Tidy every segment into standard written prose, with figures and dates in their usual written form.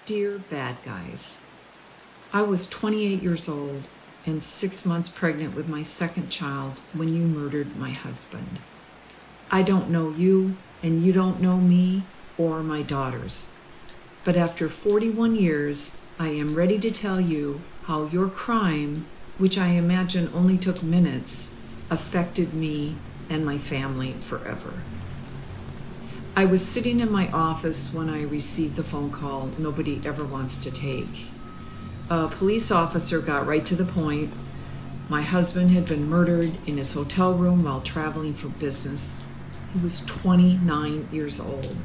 Dear bad guys, I was 28 years old and 6 months pregnant with my second child when you murdered my husband. I don't know you, and you don't know me or my daughters. But after 41 years, I am ready to tell you how your crime, which I imagine only took minutes, affected me and my family forever. I was sitting in my office when I received the phone call nobody ever wants to take. A police officer got right to the point. My husband had been murdered in his hotel room while traveling for business. He was 29 years old.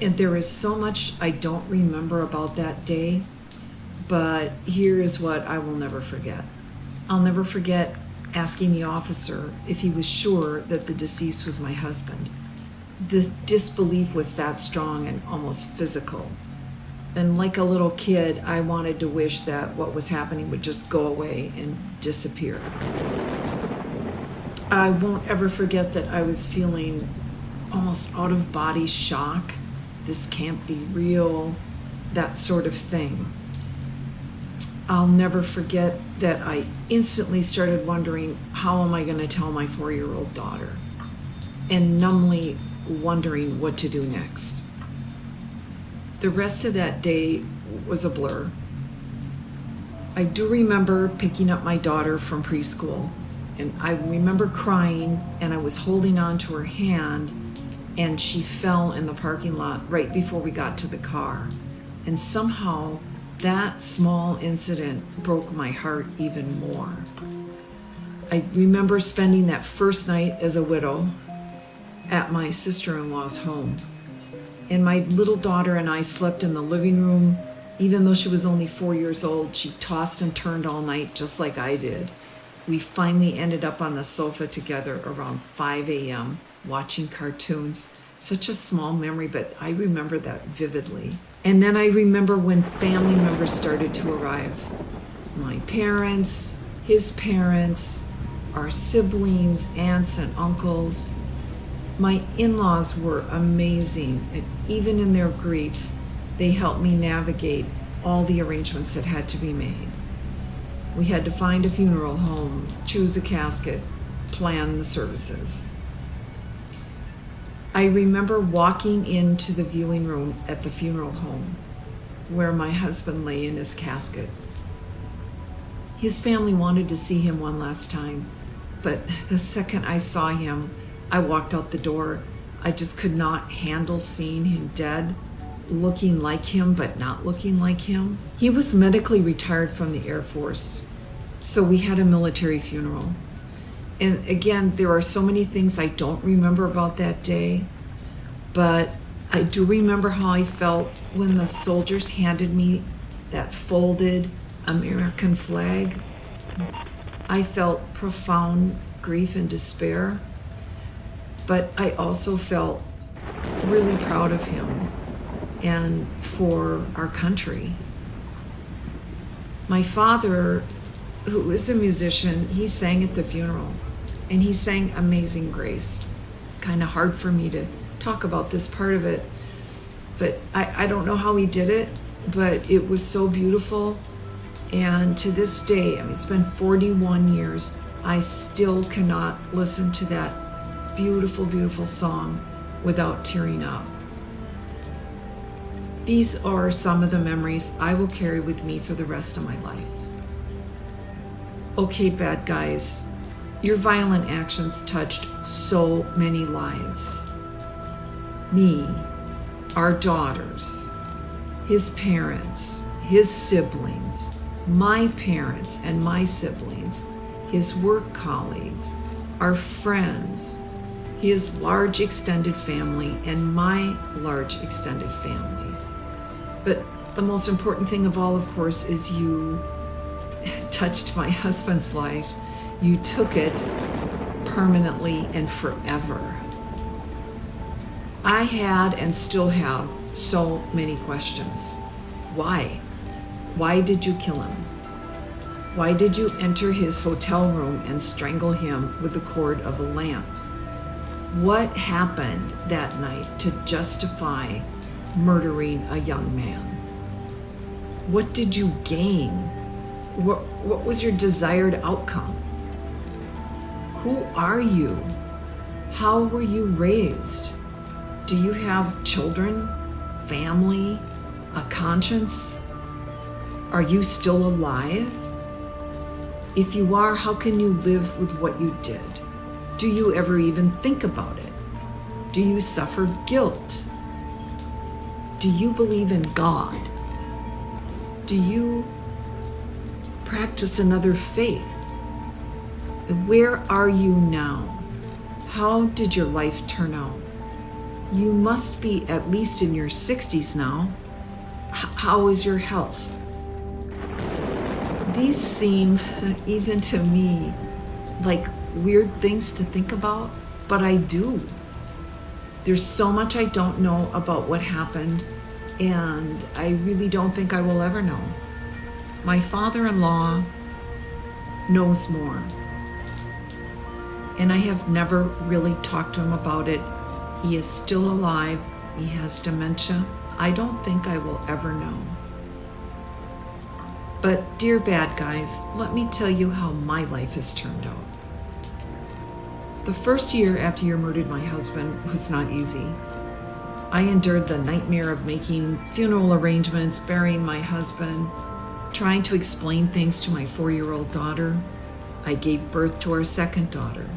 And there is so much I don't remember about that day, but here is what I will never forget. I'll never forget asking the officer if he was sure that the deceased was my husband. The disbelief was that strong and almost physical. And like a little kid, I wanted to wish that what was happening would just go away and disappear. I won't ever forget that I was feeling almost out-of-body shock. This can't be real, that sort of thing. I'll never forget that I instantly started wondering, how am I going to tell my 4-year-old daughter? And numbly wondering what to do next. The rest of that day was a blur. I do remember picking up my daughter from preschool, and I remember crying, and I was holding on to her hand, and she fell in the parking lot right before we got to the car. And somehow that small incident broke my heart even more. I remember spending that first night as a widow at my sister-in-law's home. And my little daughter and I slept in the living room. Even though she was only 4 years old, she tossed and turned all night just like I did. We finally ended up on the sofa together around 5 a.m. watching cartoons. Such a small memory, but I remember that vividly. And then I remember when family members started to arrive. My parents, his parents, our siblings, aunts and uncles. My in-laws were amazing, and even in their grief, they helped me navigate all the arrangements that had to be made. We had to find a funeral home, choose a casket, plan the services. I remember walking into the viewing room at the funeral home where my husband lay in his casket. His family wanted to see him one last time, but the second I saw him, I walked out the door. I just could not handle seeing him dead, looking like him but not looking like him. He was medically retired from the Air Force, so we had a military funeral. And again, there are so many things I don't remember about that day, but I do remember how I felt when the soldiers handed me that folded American flag. I felt profound grief and despair, but I also felt really proud of him and for our country. My father, who is a musician, he sang at the funeral, and he sang Amazing Grace. It's kind of hard for me to talk about this part of it, but I don't know how he did it, but it was so beautiful. And to this day, I mean, it's been 41 years, I still cannot listen to that beautiful, beautiful song without tearing up. These are some of the memories I will carry with me for the rest of my life. Okay, bad guys, your violent actions touched so many lives. Me, our daughters, his parents, his siblings, my parents and my siblings, his work colleagues, our friends, his large extended family, and my large extended family. But the most important thing of all, of course, is you touched my husband's life. You took it permanently and forever. I had and still have so many questions. Why? Why did you kill him? Why did you enter his hotel room and strangle him with the cord of a lamp? What happened that night to justify murdering a young man? What did you gain? What was your desired outcome? Who are you? How were you raised? Do you have children, family, a conscience? Are you still alive? If you are, how can you live with what you did? Do you ever even think about it? Do you suffer guilt? Do you believe in God? Do you practice another faith? Where are you now? How did your life turn out? You must be at least in your 60s now. How is your health? These seem, even to me, like weird things to think about, but I do. There's so much I don't know about what happened, and I really don't think I will ever know. My father-in-law knows more, and I have never really talked to him about it. He is still alive. He has dementia. I don't think I will ever know. But dear bad guys, let me tell you how my life has turned out. The first year after you murdered my husband was not easy. I endured the nightmare of making funeral arrangements, burying my husband, trying to explain things to my 4-year-old daughter. I gave birth to our second daughter.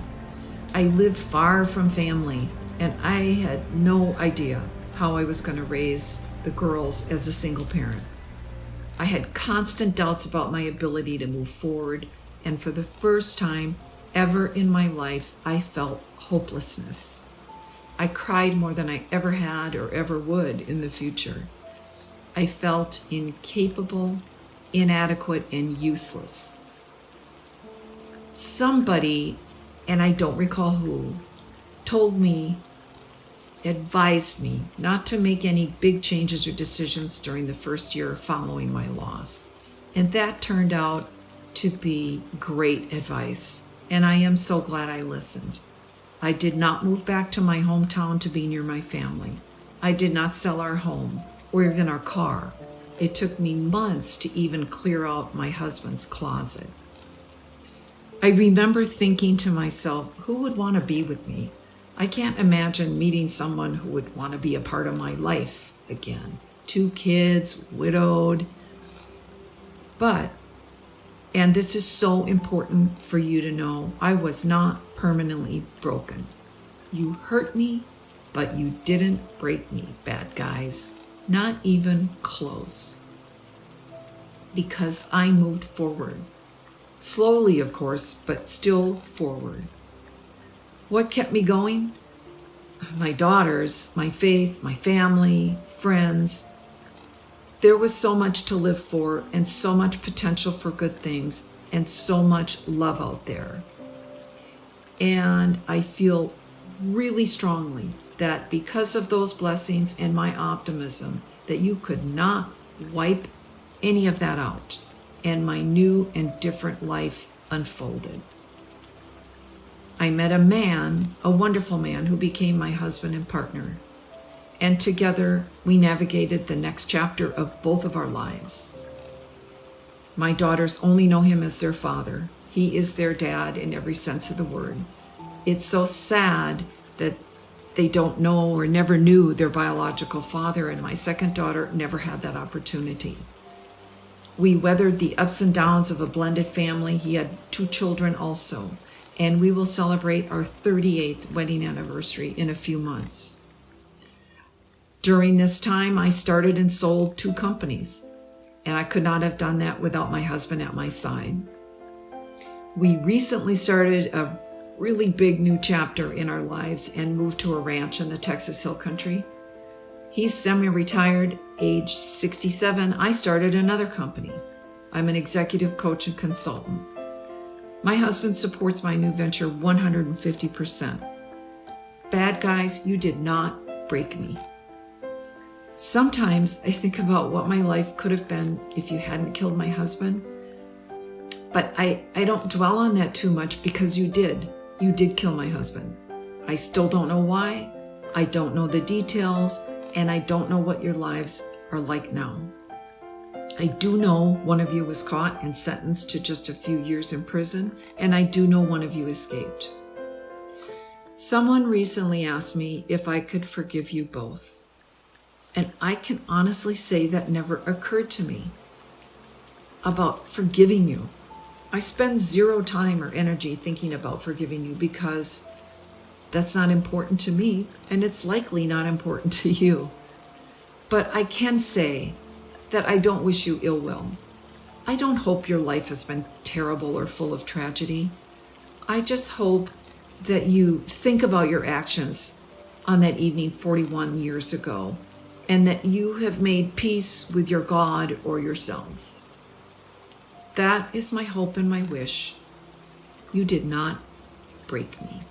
I lived far from family, and I had no idea how I was going to raise the girls as a single parent. I had constant doubts about my ability to move forward, and for the first time ever in my life, I felt hopelessness. I cried more than I ever had or ever would in the future. I felt incapable, inadequate, and useless. Somebody, and I don't recall who, advised me not to make any big changes or decisions during the first year following my loss. And that turned out to be great advice, and I am so glad I listened. I did not move back to my hometown to be near my family. I did not sell our home or even our car. It took me months to even clear out my husband's closet. I remember thinking to myself, who would want to be with me? I can't imagine meeting someone who would want to be a part of my life again. 2 kids, widowed. But, and this is so important for you to know, I was not permanently broken. You hurt me, but you didn't break me, bad guys. Not even close. Because I moved forward. Slowly, of course, but still forward. What kept me going? My daughters, my faith, my family, friends. There was so much to live for and so much potential for good things and so much love out there. And I feel really strongly that because of those blessings and my optimism, that you could not wipe any of that out, and my new and different life unfolded. I met a man, a wonderful man, who became my husband and partner. And together we navigated the next chapter of both of our lives. My daughters only know him as their father. He is their dad in every sense of the word. It's so sad that they don't know or never knew their biological father, and my second daughter never had that opportunity. We weathered the ups and downs of a blended family. He had 2 children also. And we will celebrate our 38th wedding anniversary in a few months. During this time, I started and sold 2 companies, and I could not have done that without my husband at my side. We recently started a really big new chapter in our lives and moved to a ranch in the Texas Hill Country. He's semi-retired, age 67. I started another company. I'm an executive coach and consultant. My husband supports my new venture 150%. Bad guys, you did not break me. Sometimes I think about what my life could have been if you hadn't killed my husband. But I don't dwell on that too much because you did. You did kill my husband. I still don't know why. I don't know the details, and I don't know what your lives are like now. I do know one of you was caught and sentenced to just a few years in prison, and I do know one of you escaped. Someone recently asked me if I could forgive you both, and I can honestly say that never occurred to me about forgiving you. I spend zero time or energy thinking about forgiving you because that's not important to me, and it's likely not important to you. But I can say that I don't wish you ill will. I don't hope your life has been terrible or full of tragedy. I just hope that you think about your actions on that evening 41 years ago, and that you have made peace with your God or yourselves. That is my hope and my wish. You did not break me.